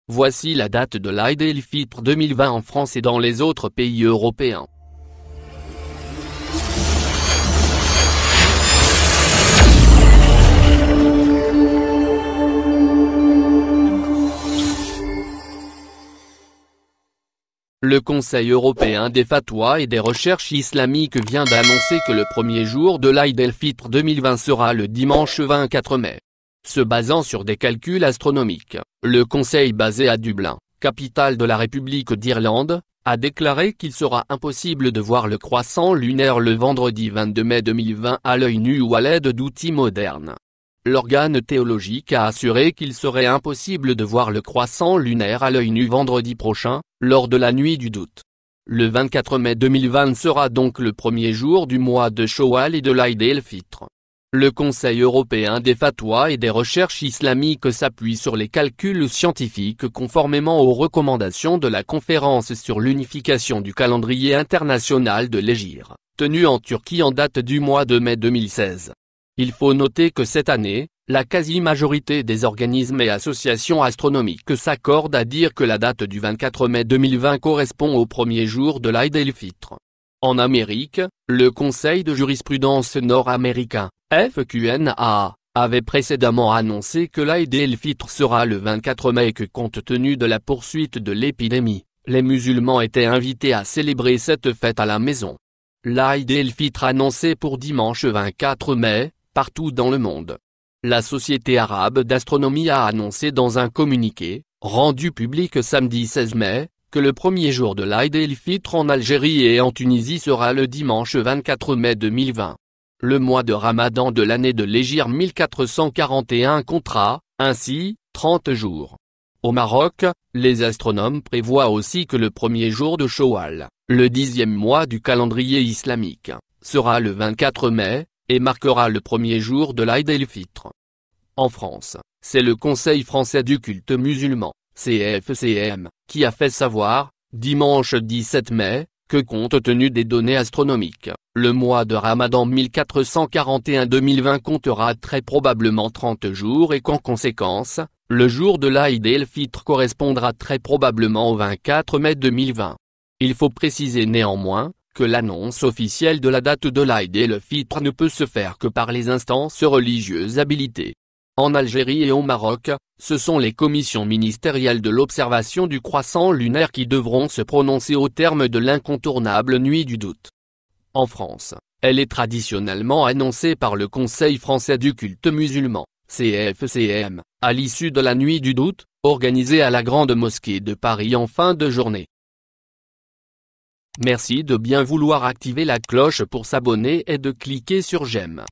Voici la date de l'Aïd el-Fitr 2020 en France et dans les autres pays européens. Le Conseil européen des fatwas et des recherches islamiques vient d'annoncer que le premier jour de l'Aïd el-Fitr 2020 sera le dimanche 24 mai. Se basant sur des calculs astronomiques, le Conseil basé à Dublin, capitale de la République d'Irlande, a déclaré qu'il sera impossible de voir le croissant lunaire le vendredi 22 mai 2020 à l'œil nu ou à l'aide d'outils modernes. L'organe théologique a assuré qu'il serait impossible de voir le croissant lunaire à l'œil nu vendredi prochain, lors de la nuit du doute. Le 24 mai 2020 sera donc le premier jour du mois de Shawwal et de l'Aïd el-Fitr. Le Conseil européen des fatwas et des recherches islamiques s'appuie sur les calculs scientifiques conformément aux recommandations de la conférence sur l'unification du calendrier international de l'Hégire, tenue en Turquie en date du mois de mai 2016. Il faut noter que cette année, la quasi-majorité des organismes et associations astronomiques s'accordent à dire que la date du 24 mai 2020 correspond au premier jour de l'Aïd el-Fitr. En Amérique, le Conseil de jurisprudence nord-américain, FQNA, avait précédemment annoncé que l'Aïd el-Fitr sera le 24 mai et que compte tenu de la poursuite de l'épidémie, les musulmans étaient invités à célébrer cette fête à la maison. L'Aïd el-Fitr annoncé pour dimanche 24 mai, partout dans le monde. La Société arabe d'astronomie a annoncé dans un communiqué, rendu public samedi 16 mai, que le premier jour de l'Aïd el-Fitr en Algérie et en Tunisie sera le dimanche 24 mai 2020. Le mois de Ramadan de l'année de l'Hégire 1441 comptera, ainsi, 30 jours. Au Maroc, les astronomes prévoient aussi que le premier jour de Shawwal, le 10e mois du calendrier islamique, sera le 24 mai, et marquera le premier jour de l'Aïd el-Fitr. En France, c'est le Conseil français du culte musulman, CFCM, qui a fait savoir, dimanche 17 mai, que compte tenu des données astronomiques, le mois de Ramadan 1441-2020 comptera très probablement 30 jours et qu'en conséquence, le jour de l'Aïd el-Fitr correspondra très probablement au 24 mai 2020. Il faut préciser néanmoins, que l'annonce officielle de la date de l'Aïd el-Fitr ne peut se faire que par les instances religieuses habilitées. En Algérie et au Maroc, ce sont les commissions ministérielles de l'observation du croissant lunaire qui devront se prononcer au terme de l'incontournable nuit du doute. En France, elle est traditionnellement annoncée par le Conseil français du culte musulman, CFCM, à l'issue de la nuit du doute, organisée à la Grande Mosquée de Paris en fin de journée. Merci de bien vouloir activer la cloche pour s'abonner et de cliquer sur j'aime.